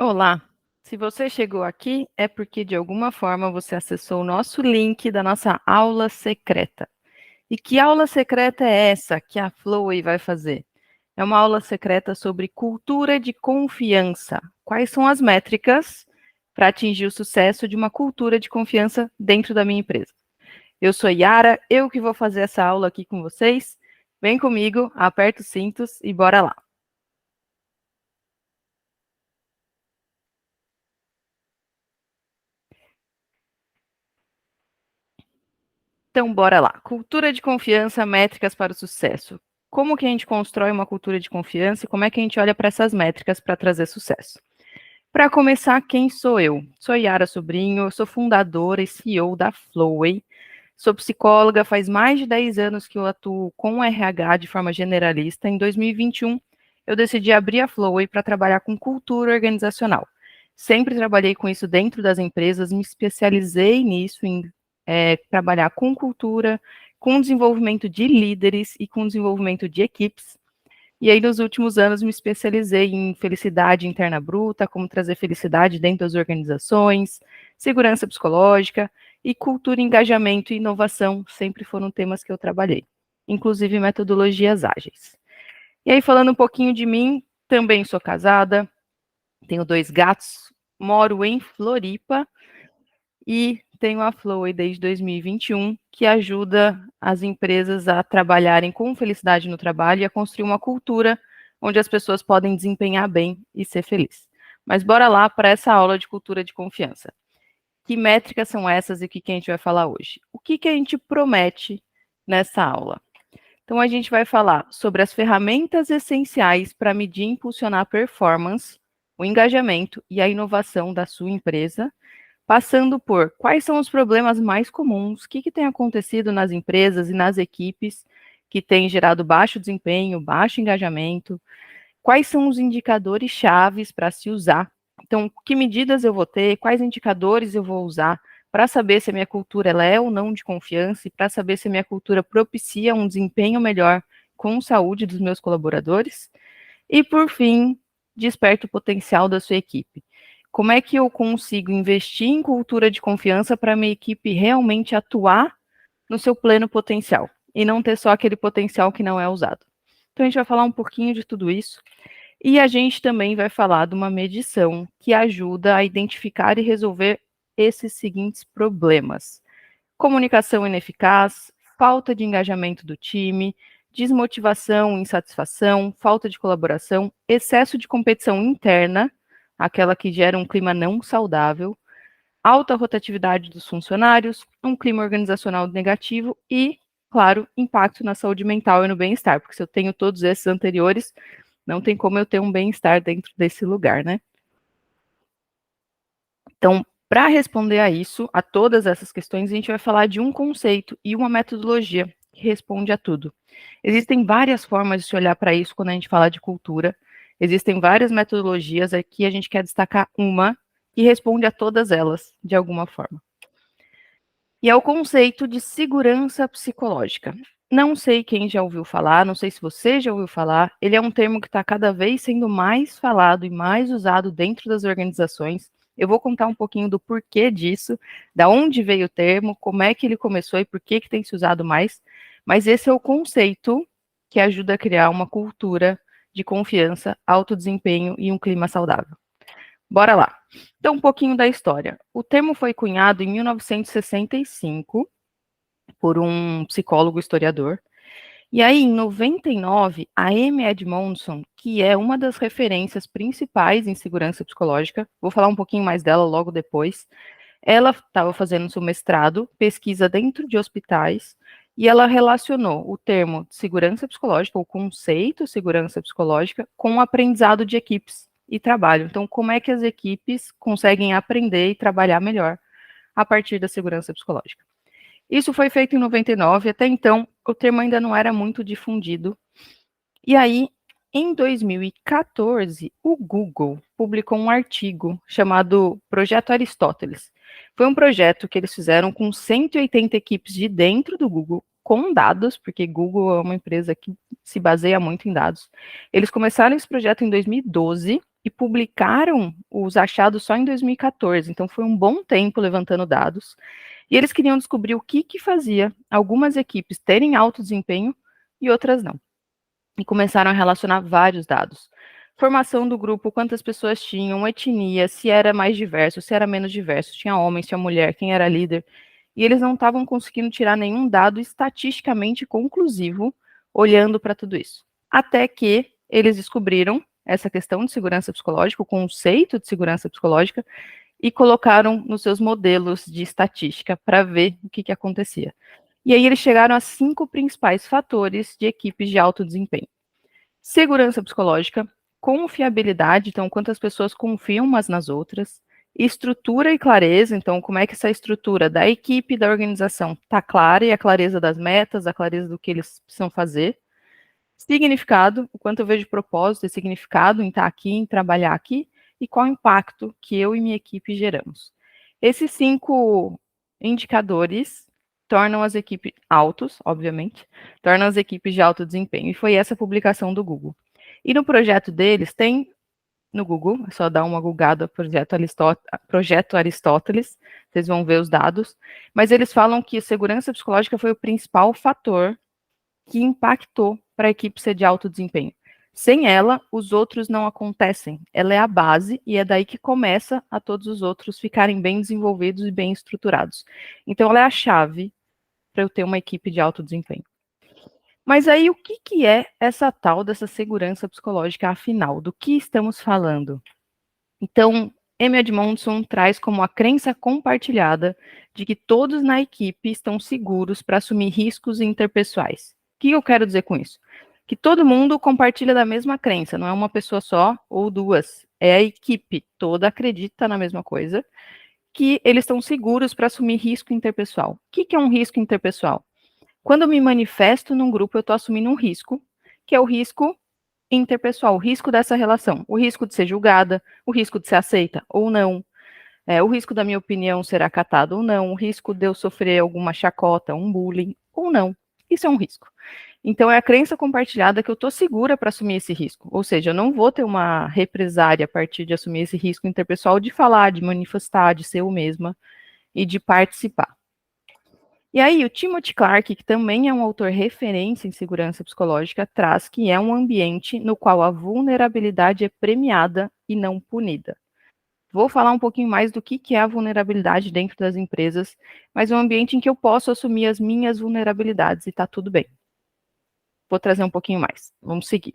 Olá! Se você chegou aqui, é porque de alguma forma você acessou o nosso link da nossa aula secreta. E que aula secreta é essa que a Flowey vai fazer? É uma aula secreta sobre cultura de confiança. Quais são as métricas para atingir o sucesso de uma cultura de confiança dentro da minha empresa? Eu sou Yara, eu que vou fazer essa aula aqui com vocês. Vem comigo, aperta os cintos e bora lá! Então, bora lá. Cultura de confiança, métricas para o sucesso. Como que a gente constrói uma cultura de confiança e como é que a gente olha para essas métricas para trazer sucesso? Para começar, quem sou eu? Sou Yara Sobrinho, eu sou fundadora e CEO da Flowey. Sou psicóloga, faz mais de 10 anos que eu atuo com RH de forma generalista. Em 2021, eu decidi abrir a Flowey para trabalhar com cultura organizacional. Sempre trabalhei com isso dentro das empresas, me especializei nisso, em trabalhar com cultura, com desenvolvimento de líderes e com desenvolvimento de equipes. E aí, nos últimos anos, me especializei em felicidade interna bruta, como trazer felicidade dentro das organizações, segurança psicológica e cultura, engajamento e inovação sempre foram temas que eu trabalhei, inclusive metodologias ágeis. E aí, falando um pouquinho de mim, também sou casada, tenho 2 gatos, moro em Floripa e tenho a Flowey desde 2021, que ajuda as empresas a trabalharem com felicidade no trabalho e a construir uma cultura onde as pessoas podem desempenhar bem e ser felizes. Mas bora lá para essa aula de cultura de confiança. Que métricas são essas e o que a gente vai falar hoje? O que a gente promete nessa aula? Então, a gente vai falar sobre as ferramentas essenciais para medir e impulsionar a performance, o engajamento e a inovação da sua empresa, passando por quais são os problemas mais comuns, o que tem acontecido nas empresas e nas equipes que têm gerado baixo desempenho, baixo engajamento, quais são os indicadores chaves para se usar. Então, que medidas eu vou ter, quais indicadores eu vou usar para saber se a minha cultura ela é ou não de confiança e para saber se a minha cultura propicia um desempenho melhor com saúde dos meus colaboradores. E, por fim, desperta o potencial da sua equipe. Como é que eu consigo investir em cultura de confiança para a minha equipe realmente atuar no seu pleno potencial e não ter só aquele potencial que não é usado? Então, a gente vai falar um pouquinho de tudo isso e a gente também vai falar de uma medição que ajuda a identificar e resolver esses seguintes problemas: comunicação ineficaz, falta de engajamento do time, desmotivação, insatisfação, falta de colaboração, excesso de competição interna, aquela que gera um clima não saudável, alta rotatividade dos funcionários, um clima organizacional negativo e, claro, impacto na saúde mental e no bem-estar, porque se eu tenho todos esses anteriores, não tem como eu ter um bem-estar dentro desse lugar, né? Então, para responder a isso, a todas essas questões, a gente vai falar de um conceito e uma metodologia que responde a tudo. Existem várias formas de se olhar para isso quando a gente fala de cultura. Existem várias metodologias, aqui a gente quer destacar uma que responde a todas elas, de alguma forma. E é o conceito de segurança psicológica. Não sei quem já ouviu falar, não sei se você já ouviu falar, ele é um termo que está cada vez sendo mais falado e mais usado dentro das organizações. Eu vou contar um pouquinho do porquê disso, da onde veio o termo, como é que ele começou e por que tem se usado mais, mas esse é o conceito que ajuda a criar uma cultura de confiança, alto desempenho e um clima saudável. Bora lá. Então, um pouquinho da história. O termo foi cunhado em 1965 por um psicólogo historiador. E aí, em 99, a Amy Edmondson, que é uma das referências principais em segurança psicológica, vou falar um pouquinho mais dela logo depois, ela estava fazendo seu mestrado, pesquisa dentro de hospitais, e ela relacionou o termo segurança psicológica, o conceito segurança psicológica, com o aprendizado de equipes e trabalho. Então, como é que as equipes conseguem aprender e trabalhar melhor a partir da segurança psicológica? Isso foi feito em 99, até então o termo ainda não era muito difundido. E aí, em 2014, o Google publicou um artigo chamado Projeto Aristóteles. Foi um projeto que eles fizeram com 180 equipes de dentro do Google, com dados, porque Google é uma empresa que se baseia muito em dados. Eles começaram esse projeto em 2012 e publicaram os achados só em 2014, então foi um bom tempo levantando dados, e eles queriam descobrir o que fazia algumas equipes terem alto desempenho e outras não. E começaram a relacionar vários dados. Formação do grupo, quantas pessoas tinham, etnia, se era mais diverso, se era menos diverso, tinha homem, tinha mulher, quem era líder. E eles não estavam conseguindo tirar nenhum dado estatisticamente conclusivo olhando para tudo isso. Até que eles descobriram essa questão de segurança psicológica, o conceito de segurança psicológica, e colocaram nos seus modelos de estatística para ver o que acontecia. E aí eles chegaram a 5 principais fatores de equipes de alto desempenho. Segurança psicológica, confiabilidade, então quantas pessoas confiam umas nas outras, estrutura e clareza, então como é que essa estrutura da equipe e da organização está clara, e a clareza das metas, a clareza do que eles precisam fazer. Significado, o quanto eu vejo propósito e significado em estar aqui, em trabalhar aqui, e qual o impacto que eu e minha equipe geramos. Esses 5 indicadores tornam as equipes altos, obviamente, tornam as equipes de alto desempenho, e foi essa publicação do Google. E no projeto deles tem, no Google, é só dar uma googada, projeto Aristóteles, vocês vão ver os dados, mas eles falam que a segurança psicológica foi o principal fator que impactou para a equipe ser de alto desempenho. Sem ela, os outros não acontecem. Ela é a base e é daí que começa a todos os outros ficarem bem desenvolvidos e bem estruturados. Então, ela é a chave para eu ter uma equipe de alto desempenho. Mas aí, o que é essa tal dessa segurança psicológica, afinal? Do que estamos falando? Então, M. Edmondson traz como a crença compartilhada de que todos na equipe estão seguros para assumir riscos interpessoais. O que eu quero dizer com isso? Que todo mundo compartilha da mesma crença, não é uma pessoa só ou duas, é a equipe toda acredita na mesma coisa, que eles estão seguros para assumir risco interpessoal. O que é um risco interpessoal? Quando eu me manifesto num grupo, eu estou assumindo um risco, que é o risco interpessoal, o risco dessa relação, o risco de ser julgada, o risco de ser aceita ou não, o risco da minha opinião ser acatada ou não, o risco de eu sofrer alguma chacota, um bullying ou não. Isso é um risco. Então, é a crença compartilhada que eu estou segura para assumir esse risco. Ou seja, eu não vou ter uma represária a partir de assumir esse risco interpessoal de falar, de manifestar, de ser eu mesma e de participar. E aí, o Timothy Clark, que também é um autor referência em segurança psicológica, traz que é um ambiente no qual a vulnerabilidade é premiada e não punida. Vou falar um pouquinho mais do que é a vulnerabilidade dentro das empresas, mas é um ambiente em que eu posso assumir as minhas vulnerabilidades e está tudo bem. Vou trazer um pouquinho mais. Vamos seguir.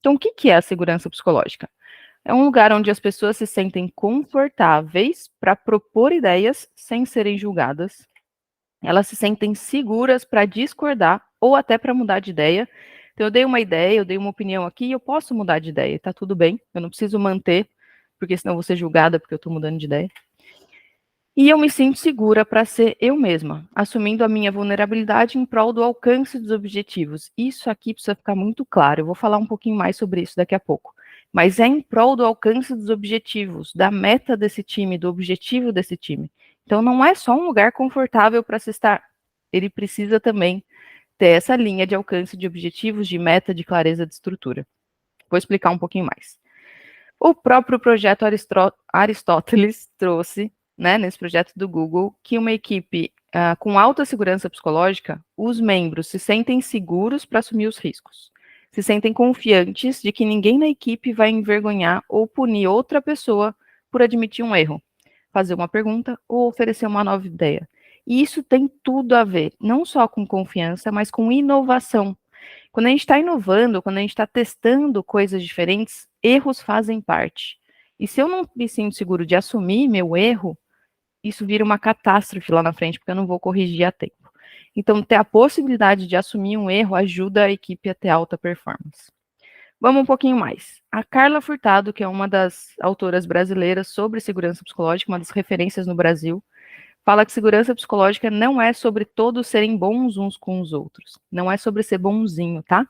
Então, o que é a segurança psicológica? É um lugar onde as pessoas se sentem confortáveis para propor ideias sem serem julgadas. Elas se sentem seguras para discordar ou até para mudar de ideia. Então, eu dei uma ideia, eu dei uma opinião aqui, eu posso mudar de ideia, está tudo bem, eu não preciso manter, porque senão eu vou ser julgada porque eu estou mudando de ideia. E eu me sinto segura para ser eu mesma, assumindo a minha vulnerabilidade em prol do alcance dos objetivos. Isso aqui precisa ficar muito claro, eu vou falar um pouquinho mais sobre isso daqui a pouco. Mas é em prol do alcance dos objetivos, da meta desse time, do objetivo desse time. Então não é só um lugar confortável para se estar, ele precisa também ter essa linha de alcance de objetivos, de meta, de clareza de estrutura. Vou explicar um pouquinho mais. O próprio projeto Aristóteles trouxe, né, nesse projeto do Google, que uma equipe com alta segurança psicológica, os membros se sentem seguros para assumir os riscos, se sentem confiantes de que ninguém na equipe vai envergonhar ou punir outra pessoa por admitir um erro, fazer uma pergunta ou oferecer uma nova ideia. E isso tem tudo a ver, não só com confiança, mas com inovação. Quando a gente está inovando, quando a gente está testando coisas diferentes, erros fazem parte. E se eu não me sinto seguro de assumir meu erro, isso vira uma catástrofe lá na frente, porque eu não vou corrigir a tempo. Então, ter a possibilidade de assumir um erro ajuda a equipe a ter alta performance. Vamos um pouquinho mais. A Carla Furtado, que é uma das autoras brasileiras sobre segurança psicológica, uma das referências no Brasil, fala que segurança psicológica não é sobre todos serem bons uns com os outros. Não é sobre ser bonzinho, tá?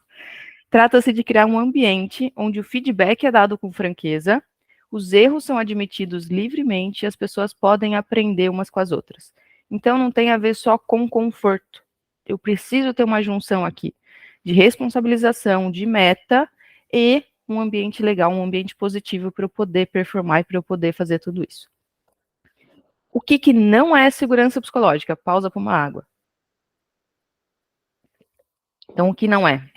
Trata-se de criar um ambiente onde o feedback é dado com franqueza, os erros são admitidos livremente e as pessoas podem aprender umas com as outras. Então não tem a ver só com conforto. Eu preciso ter uma junção aqui de responsabilização, de meta e um ambiente legal, um ambiente positivo para eu poder performar e para eu poder fazer tudo isso. O que não é segurança psicológica? Pausa para uma água. Então, o que não é?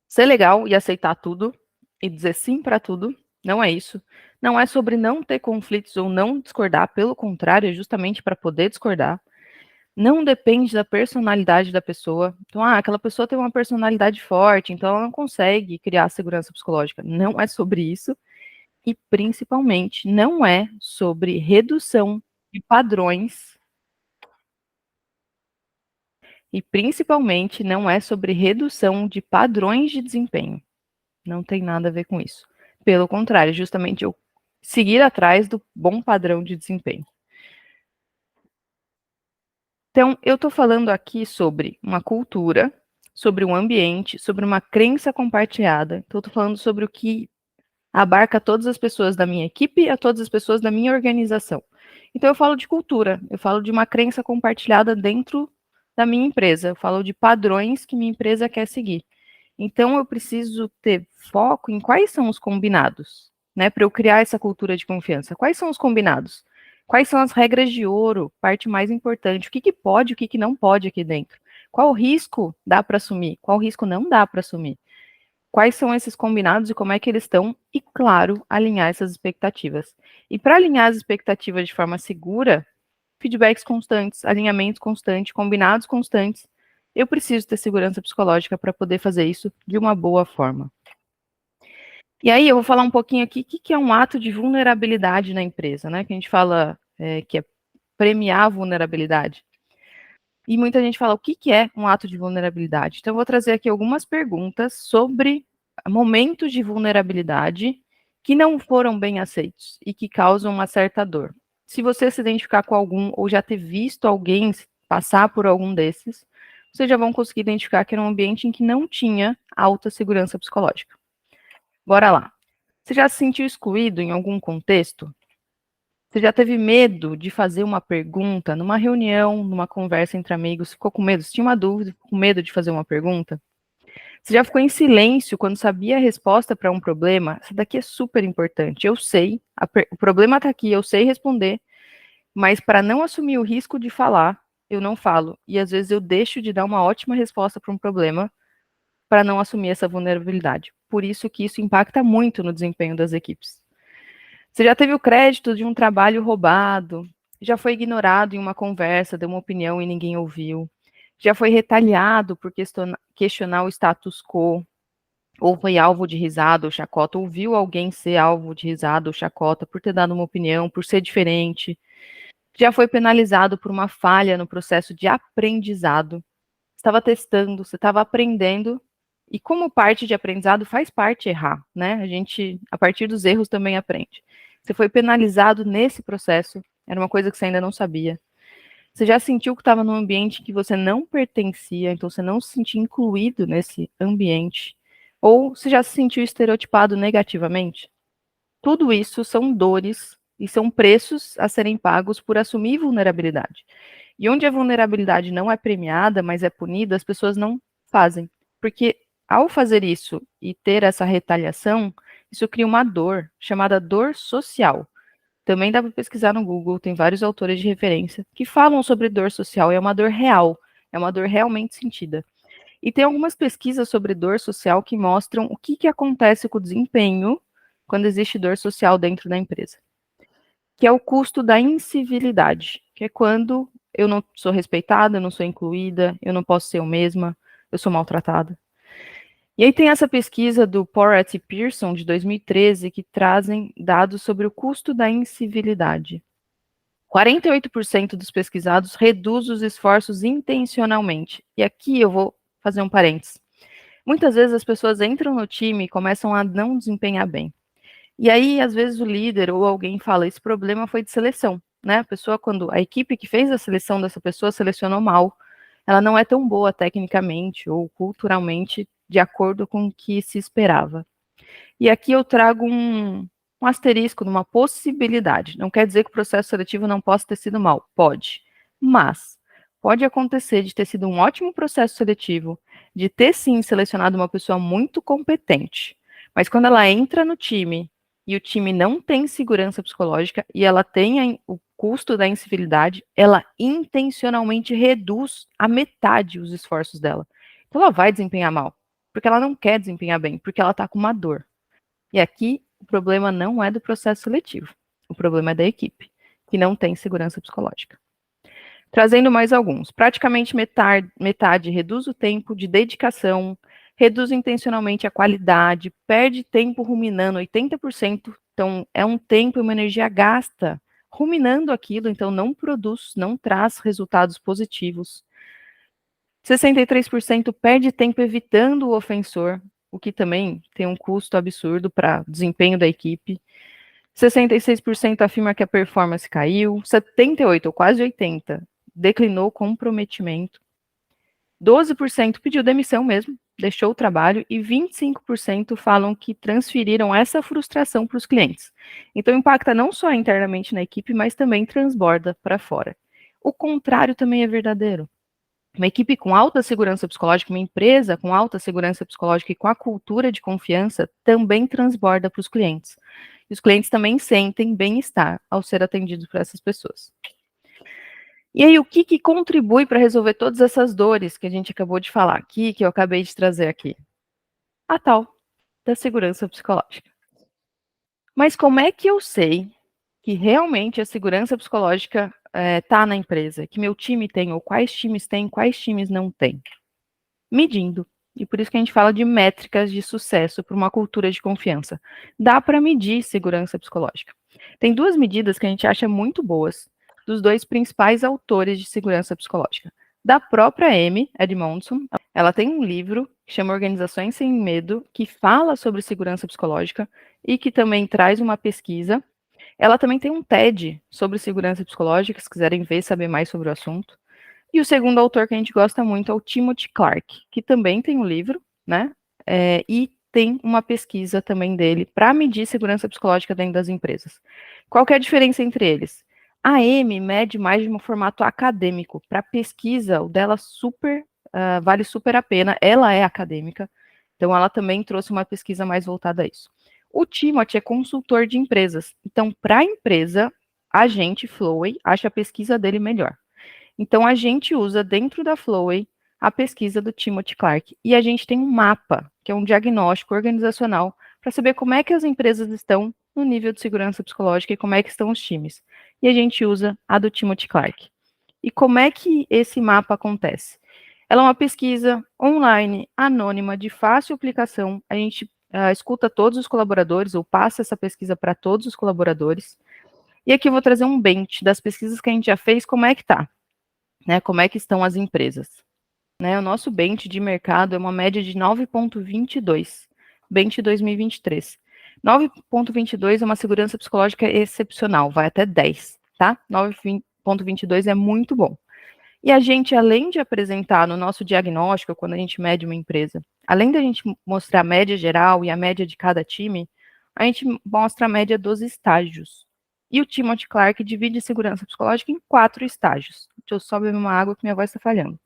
Ser legal e aceitar tudo e dizer sim para tudo, não é isso. Não é sobre não ter conflitos ou não discordar, pelo contrário, é justamente para poder discordar. Não depende da personalidade da pessoa. Então, aquela pessoa tem uma personalidade forte, então ela não consegue criar segurança psicológica. Não é sobre isso. E, principalmente, não é sobre redução de padrões. E, principalmente, não é sobre redução de padrões de desempenho. Não tem nada a ver com isso. Pelo contrário, justamente eu seguir atrás do bom padrão de desempenho. Então, eu estou falando aqui sobre uma cultura, sobre um ambiente, sobre uma crença compartilhada. Então, eu estou falando sobre o que abarca todas as pessoas da minha equipe e a todas as pessoas da minha organização. Então, eu falo de cultura, eu falo de uma crença compartilhada dentro da minha empresa, eu falo de padrões que minha empresa quer seguir. Então, eu preciso ter foco em quais são os combinados, né, para eu criar essa cultura de confiança. Quais são os combinados? Quais são as regras de ouro? Parte mais importante. O que pode, o que não pode aqui dentro? Qual risco dá para assumir? Qual risco não dá para assumir? Quais são esses combinados e como é que eles estão? E, claro, alinhar essas expectativas. E para alinhar as expectativas de forma segura, feedbacks constantes, alinhamentos constantes, combinados constantes, eu preciso ter segurança psicológica para poder fazer isso de uma boa forma. E aí eu vou falar um pouquinho aqui o que é um ato de vulnerabilidade na empresa, né? Que a gente fala que é premiar a vulnerabilidade. E muita gente fala o que é um ato de vulnerabilidade. Então eu vou trazer aqui algumas perguntas sobre momentos de vulnerabilidade que não foram bem aceitos e que causam uma certa dor. Se você se identificar com algum ou já ter visto alguém passar por algum desses, vocês já vão conseguir identificar que era um ambiente em que não tinha alta segurança psicológica. Bora lá. Você já se sentiu excluído em algum contexto? Você já teve medo de fazer uma pergunta numa reunião, numa conversa entre amigos? Ficou com medo? Você tinha uma dúvida, ficou com medo de fazer uma pergunta? Você já ficou em silêncio quando sabia a resposta para um problema? Isso daqui é super importante. Eu sei, o problema está aqui, eu sei responder, mas para não assumir o risco de falar, eu não falo. E às vezes eu deixo de dar uma ótima resposta para um problema para não assumir essa vulnerabilidade. Por isso que isso impacta muito no desempenho das equipes. Você já teve o crédito de um trabalho roubado, já foi ignorado em uma conversa, deu uma opinião e ninguém ouviu, já foi retaliado por questionar o status quo, ou foi alvo de risada ou chacota, ou viu alguém ser alvo de risada ou chacota por ter dado uma opinião, por ser diferente, já foi penalizado por uma falha no processo de aprendizado, estava testando, você estava aprendendo, e como parte de aprendizado faz parte errar, né? A gente, a partir dos erros, também aprende. Você foi penalizado nesse processo, era uma coisa que você ainda não sabia. Você já sentiu que estava num ambiente que você não pertencia, então você não se sentia incluído nesse ambiente. Ou você já se sentiu estereotipado negativamente? Tudo isso são dores e são preços a serem pagos por assumir vulnerabilidade. E onde a vulnerabilidade não é premiada, mas é punida, as pessoas não fazem. Porque ao fazer isso e ter essa retaliação, isso cria uma dor, chamada dor social. Também dá para pesquisar no Google, tem vários autores de referência que falam sobre dor social, e é uma dor real, é uma dor realmente sentida. E tem algumas pesquisas sobre dor social que mostram o que acontece com o desempenho quando existe dor social dentro da empresa, que é o custo da incivilidade, que é quando eu não sou respeitada, eu não sou incluída, eu não posso ser eu mesma, eu sou maltratada. E aí tem essa pesquisa do Porat e Pearson, de 2013, que trazem dados sobre o custo da incivilidade. 48% dos pesquisados reduz os esforços intencionalmente. E aqui eu vou fazer um parênteses. Muitas vezes as pessoas entram no time e começam a não desempenhar bem. E aí, às vezes, o líder ou alguém fala, esse problema foi de seleção, né? A pessoa, quando a equipe que fez a seleção dessa pessoa selecionou mal, ela não é tão boa tecnicamente ou culturalmente de acordo com o que se esperava. E aqui eu trago um asterisco numa possibilidade. Não quer dizer que o processo seletivo não possa ter sido mal. Pode. Mas pode acontecer de ter sido um ótimo processo seletivo, de ter sim selecionado uma pessoa muito competente, Mas quando ela entra no time e o time não tem segurança psicológica e ela tem o custo da incivilidade, ela intencionalmente reduz a metade os esforços dela. Então ela vai desempenhar mal, porque ela não quer desempenhar bem, porque ela está com uma dor. E aqui o problema não é do processo seletivo, o problema é da equipe, que não tem segurança psicológica. Trazendo mais alguns, praticamente metade reduz o tempo de dedicação, reduz intencionalmente a qualidade, perde tempo ruminando 80%, então é um tempo e uma energia gasta ruminando aquilo, então não produz, não traz resultados positivos. 63% perde tempo evitando o ofensor, o que também tem um custo absurdo para o desempenho da equipe. 66% afirma que a performance caiu, 78%, ou quase 80%, declinou comprometimento. 12% pediu demissão mesmo, deixou o trabalho, e 25% falam que transferiram essa frustração para os clientes. Então, impacta não só internamente na equipe, mas também transborda para fora. O contrário também é verdadeiro. Uma equipe com alta segurança psicológica, uma empresa com alta segurança psicológica e com a cultura de confiança também transborda para os clientes. E os clientes também sentem bem-estar ao ser atendidos por essas pessoas. E aí, o que contribui para resolver todas essas dores que a gente acabou de falar aqui, que eu acabei de trazer aqui? A tal da segurança psicológica. Mas como é que eu sei que realmente a segurança psicológica está na empresa, que meu time tem, ou quais times tem, quais times não tem? Medindo. E por isso que a gente fala de métricas de sucesso para uma cultura de confiança. Dá para medir segurança psicológica. Tem duas medidas que a gente acha muito boas, dos dois principais autores de segurança psicológica. Da própria Amy Edmondson, ela tem um livro que chama Organizações Sem Medo, que fala sobre segurança psicológica e que também traz uma pesquisa. Ela também tem um TED sobre segurança psicológica, se quiserem ver, saber mais sobre o assunto. E o segundo autor que a gente gosta muito é o Timothy Clark, que também tem um livro, né? E tem uma pesquisa também dele para medir segurança psicológica dentro das empresas. Qual que é a diferença entre eles? A Amy mede mais de um formato acadêmico. Para pesquisa, o dela vale super a pena. Ela é acadêmica, então ela também trouxe uma pesquisa mais voltada a isso. O Timothy é consultor de empresas. Então, para a empresa, a gente, Flowey, acha a pesquisa dele melhor. Então, a gente usa dentro da Flowey a pesquisa do Timothy Clark. E a gente tem um mapa, que é um diagnóstico organizacional, para saber como é que as empresas estão no nível de segurança psicológica e como é que estão os times. E a gente usa a do Timothy Clark. E como é que esse mapa acontece? Ela é uma pesquisa online, anônima, de fácil aplicação. A gente escuta todos os colaboradores, ou passa essa pesquisa para todos os colaboradores. E aqui eu vou trazer um bench das pesquisas que a gente já fez, como é que está. Né, como é que estão as empresas. Né, o nosso bench de mercado é uma média de 9,22, bench 2023. 9,22 é uma segurança psicológica excepcional, vai até 10, tá? 9,22 é muito bom. E a gente, além de apresentar no nosso diagnóstico, quando a gente mede uma empresa, além da gente mostrar a média geral e a média de cada time, a gente mostra a média dos estágios. E o Timothy Clark divide segurança psicológica em 4 estágios. Deixa eu só beber uma água que minha voz está falhando.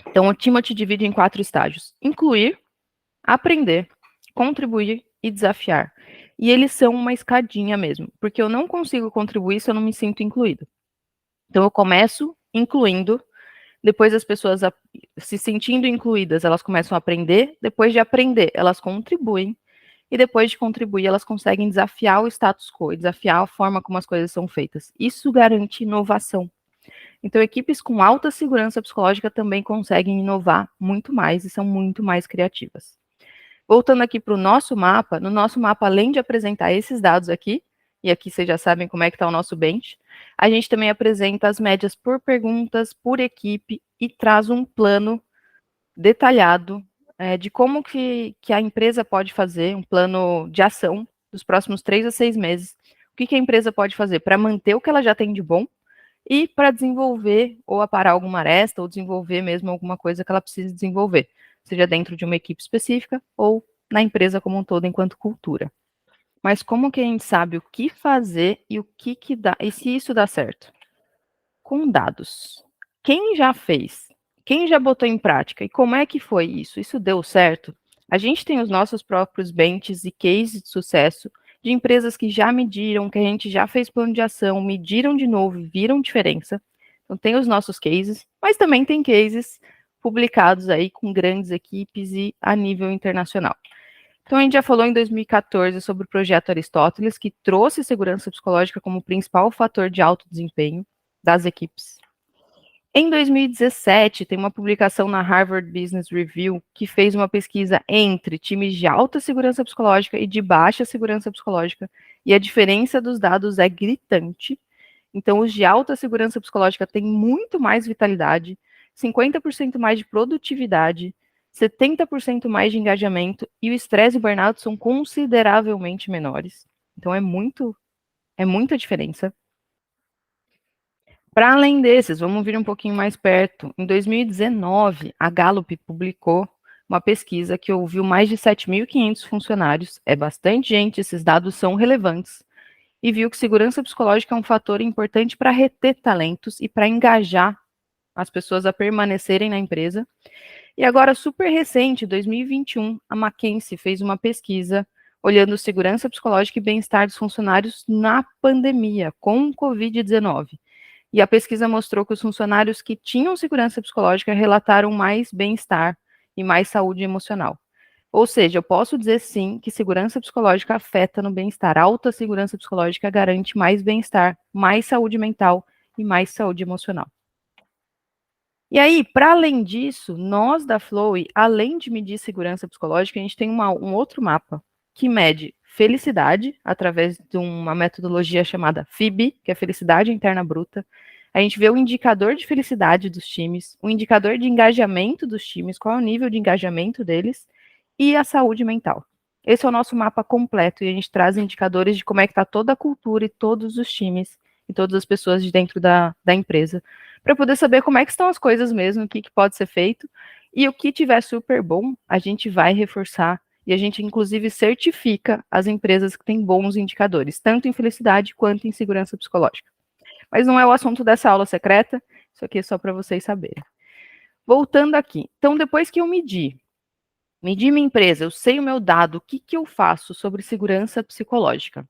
Então, o Timothy divide em 4 estágios: incluir, aprender, contribuir e desafiar. E eles são uma escadinha mesmo, porque eu não consigo contribuir se eu não me sinto incluído. Então, eu começo incluindo, depois as pessoas se sentindo incluídas, elas começam a aprender, depois de aprender, elas contribuem, e depois de contribuir, elas conseguem desafiar o status quo, desafiar a forma como as coisas são feitas. Isso garante inovação. Então, equipes com alta segurança psicológica também conseguem inovar muito mais e são muito mais criativas. Voltando aqui para o nosso mapa, no nosso mapa, além de apresentar esses dados aqui, e aqui vocês já sabem como é que está o nosso bench, a gente também apresenta as médias por perguntas, por equipe, e traz um plano detalhado de como que a empresa pode fazer, um plano de ação dos próximos 3 a 6 meses. O que a empresa pode fazer para manter o que ela já tem de bom e para desenvolver ou aparar alguma aresta ou desenvolver mesmo alguma coisa que ela precise desenvolver, seja dentro de uma equipe específica ou na empresa como um todo enquanto cultura. Mas como que a gente sabe o que fazer e o que dá, e se isso dá certo? Com dados. Quem já fez? Quem já botou em prática? E como é que foi isso? Isso deu certo? A gente tem os nossos próprios benches e cases de sucesso de empresas que já mediram, que a gente já fez plano de ação, mediram de novo e viram diferença. Então tem os nossos cases, mas também tem cases publicados aí com grandes equipes e a nível internacional. Então a gente já falou em 2014 sobre o projeto Aristóteles, que trouxe segurança psicológica como principal fator de alto desempenho das equipes. Em 2017, tem uma publicação na Harvard Business Review que fez uma pesquisa entre times de alta segurança psicológica e de baixa segurança psicológica, e a diferença dos dados é gritante. Então, os de alta segurança psicológica têm muito mais vitalidade, 50% mais de produtividade, 70% mais de engajamento, e o estresse e o burnout são consideravelmente menores. Então, é muita diferença. Para além desses, vamos vir um pouquinho mais perto. Em 2019, a Gallup publicou uma pesquisa que ouviu mais de 7.500 funcionários, é bastante gente, esses dados são relevantes, e viu que segurança psicológica é um fator importante para reter talentos e para engajar as pessoas a permanecerem na empresa. E agora, super recente, 2021, a McKinsey fez uma pesquisa olhando segurança psicológica e bem-estar dos funcionários na pandemia, com o Covid-19. E a pesquisa mostrou que os funcionários que tinham segurança psicológica relataram mais bem-estar e mais saúde emocional. Ou seja, eu posso dizer sim que segurança psicológica afeta no bem-estar. Alta segurança psicológica garante mais bem-estar, mais saúde mental e mais saúde emocional. E aí, para além disso, nós da Flowy, além de medir segurança psicológica, a gente tem um outro mapa que mede felicidade através de uma metodologia chamada FIB, que é Felicidade Interna Bruta. A gente vê o indicador de felicidade dos times, o indicador de engajamento dos times, qual é o nível de engajamento deles, e a saúde mental. Esse é o nosso mapa completo e a gente traz indicadores de como é que está toda a cultura e todos os times e todas as pessoas de dentro da empresa, para poder saber como é que estão as coisas mesmo, o que pode ser feito, e o que tiver super bom, a gente vai reforçar, e a gente inclusive certifica as empresas que têm bons indicadores, tanto em felicidade quanto em segurança psicológica. Mas não é o assunto dessa aula secreta, isso aqui é só para vocês saberem. Voltando aqui, então depois que eu medi minha empresa, eu sei o meu dado, o que eu faço sobre segurança psicológica?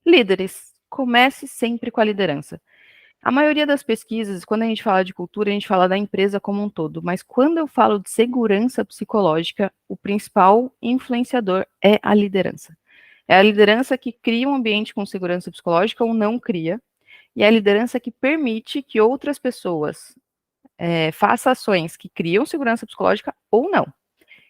Líderes, comece sempre com a liderança. A maioria das pesquisas, quando a gente fala de cultura, a gente fala da empresa como um todo, mas quando eu falo de segurança psicológica, o principal influenciador é a liderança. É a liderança que cria um ambiente com segurança psicológica ou não cria, e é a liderança que permite que outras pessoas façam ações que criam segurança psicológica ou não.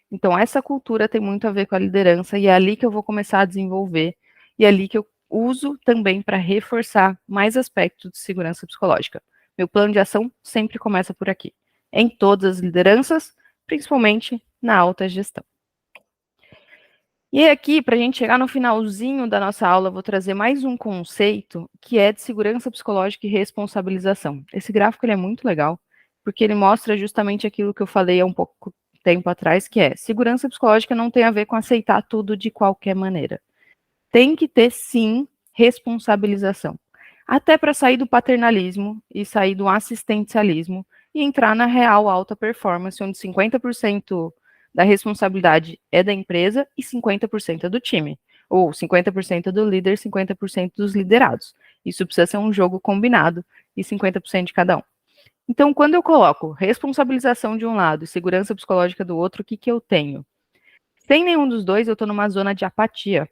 Então, essa cultura tem muito a ver com a liderança, e é ali que eu vou começar a desenvolver, e é ali que eu uso também para reforçar mais aspectos de segurança psicológica. Meu plano de ação sempre começa por aqui, em todas as lideranças, principalmente na alta gestão. E aqui, para a gente chegar no finalzinho da nossa aula, eu vou trazer mais um conceito que é de segurança psicológica e responsabilização. Esse gráfico ele é muito legal, porque ele mostra justamente aquilo que eu falei há um pouco tempo atrás, que é segurança psicológica não tem a ver com aceitar tudo de qualquer maneira. Tem que ter, sim, responsabilização. Até para sair do paternalismo e sair do assistencialismo e entrar na real alta performance, onde 50% da responsabilidade é da empresa e 50% é do time. Ou 50% do líder, 50% dos liderados. Isso precisa ser um jogo combinado e 50% de cada um. Então, quando eu coloco responsabilização de um lado e segurança psicológica do outro, o que eu tenho? Sem nenhum dos dois, eu estou numa zona de apatia.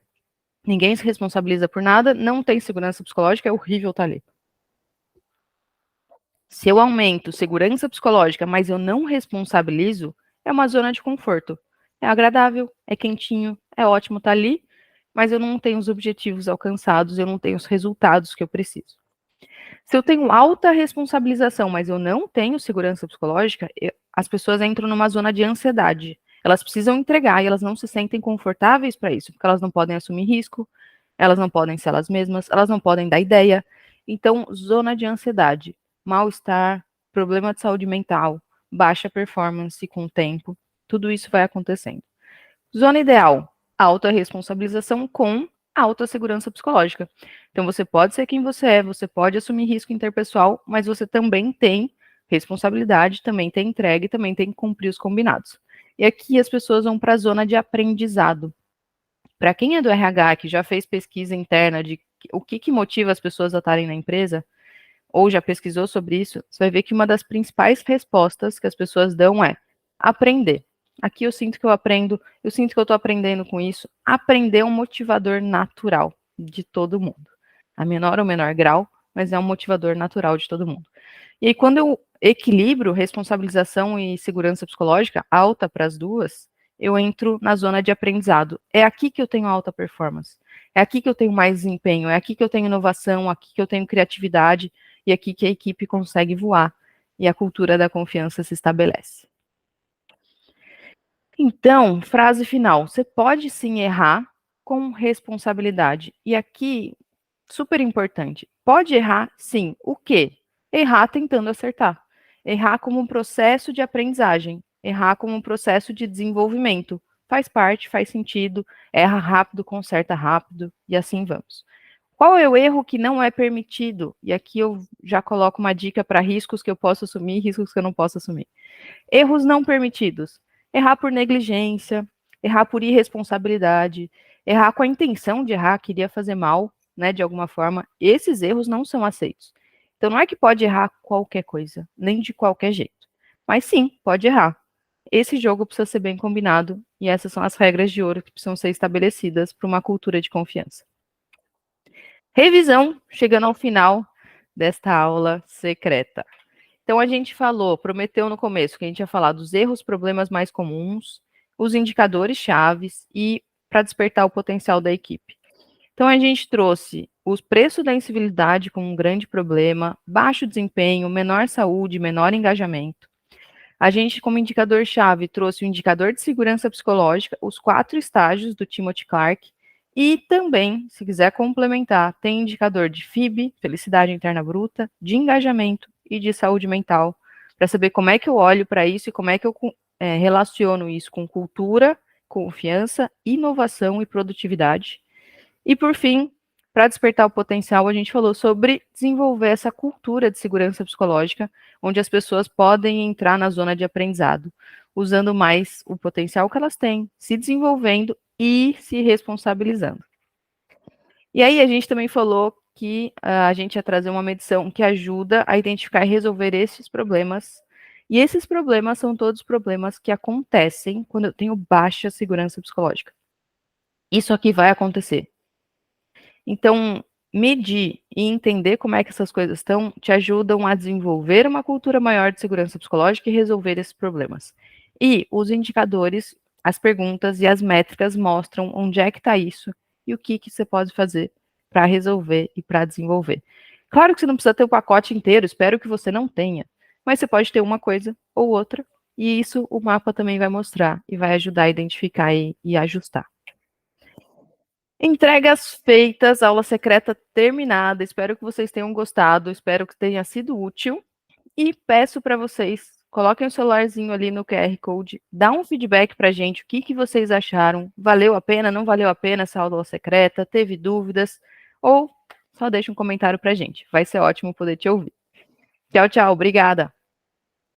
Ninguém se responsabiliza por nada, não tem segurança psicológica, é horrível estar ali. Se eu aumento segurança psicológica, mas eu não responsabilizo, é uma zona de conforto. É agradável, é quentinho, é ótimo estar ali, mas eu não tenho os objetivos alcançados, eu não tenho os resultados que eu preciso. Se eu tenho alta responsabilização, mas eu não tenho segurança psicológica, as pessoas entram numa zona de ansiedade. Elas precisam entregar e elas não se sentem confortáveis para isso, porque elas não podem assumir risco, elas não podem ser elas mesmas, elas não podem dar ideia. Então, zona de ansiedade, mal-estar, problema de saúde mental, baixa performance com o tempo, tudo isso vai acontecendo. Zona ideal, alta responsabilização com alta segurança psicológica. Então, você pode ser quem você é, você pode assumir risco interpessoal, mas você também tem responsabilidade, também tem entrega e também tem que cumprir os combinados. E aqui as pessoas vão para a zona de aprendizado. Para quem é do RH, que já fez pesquisa interna de o que motiva as pessoas a estarem na empresa, ou já pesquisou sobre isso, você vai ver que uma das principais respostas que as pessoas dão é aprender. Aqui eu sinto que eu aprendo, eu sinto que eu estou aprendendo com isso. Aprender é um motivador natural de todo mundo. A menor ou menor grau, mas é um motivador natural de todo mundo. E aí, quando eu equilibro responsabilização e segurança psicológica, alta para as duas, eu entro na zona de aprendizado. É aqui que eu tenho alta performance. É aqui que eu tenho mais desempenho. É aqui que eu tenho inovação. Aqui que eu tenho criatividade. E aqui que a equipe consegue voar. E a cultura da confiança se estabelece. Então, frase final. Você pode sim errar com responsabilidade. E aqui, super importante. Pode errar, sim. O quê? Errar tentando acertar. Errar como um processo de aprendizagem. Errar como um processo de desenvolvimento. Faz parte, faz sentido. Erra rápido, conserta rápido. E assim vamos. Qual é o erro que não é permitido? E aqui eu já coloco uma dica para riscos que eu posso assumir e riscos que eu não posso assumir. Erros não permitidos. Errar por negligência, errar por irresponsabilidade, errar com a intenção de errar, queria fazer mal, né, de alguma forma. Esses erros não são aceitos. Então não é que pode errar qualquer coisa, nem de qualquer jeito. Mas sim, pode errar. Esse jogo precisa ser bem combinado e essas são as regras de ouro que precisam ser estabelecidas para uma cultura de confiança. Revisão, chegando ao final desta aula secreta. Então, a gente falou, prometeu no começo, que a gente ia falar dos erros, problemas mais comuns, os indicadores chaves e para despertar o potencial da equipe. Então, a gente trouxe o preço da incivilidade como um grande problema, baixo desempenho, menor saúde, menor engajamento. A gente, como indicador-chave, trouxe o indicador de segurança psicológica, os 4 estágios do Timothy Clark, e também, se quiser complementar, tem indicador de FIB, felicidade interna bruta, de engajamento e de saúde mental, para saber como é que eu olho para isso e como é que eu relaciono isso com cultura, confiança, inovação e produtividade. E, por fim, para despertar o potencial, a gente falou sobre desenvolver essa cultura de segurança psicológica, onde as pessoas podem entrar na zona de aprendizado, usando mais o potencial que elas têm, se desenvolvendo e se responsabilizando. E aí a gente também falou que a gente ia trazer uma medição que ajuda a identificar e resolver esses problemas. E esses problemas são todos problemas que acontecem quando eu tenho baixa segurança psicológica. Isso aqui vai acontecer. Então, medir e entender como é que essas coisas estão te ajudam a desenvolver uma cultura maior de segurança psicológica e resolver esses problemas. E os indicadores, as perguntas e as métricas mostram onde é que está isso e o que você pode fazer para resolver e para desenvolver. Claro que você não precisa ter o pacote inteiro, espero que você não tenha, mas você pode ter uma coisa ou outra, e isso o mapa também vai mostrar e vai ajudar a identificar e ajustar. Entregas feitas, aula secreta terminada. Espero que vocês tenham gostado, espero que tenha sido útil. E peço para vocês, coloquem o celularzinho ali no QR Code, dá um feedback para a gente, o que vocês acharam, valeu a pena, não valeu a pena essa aula secreta, teve dúvidas, ou só deixa um comentário para a gente, vai ser ótimo poder te ouvir. Tchau, tchau, obrigada.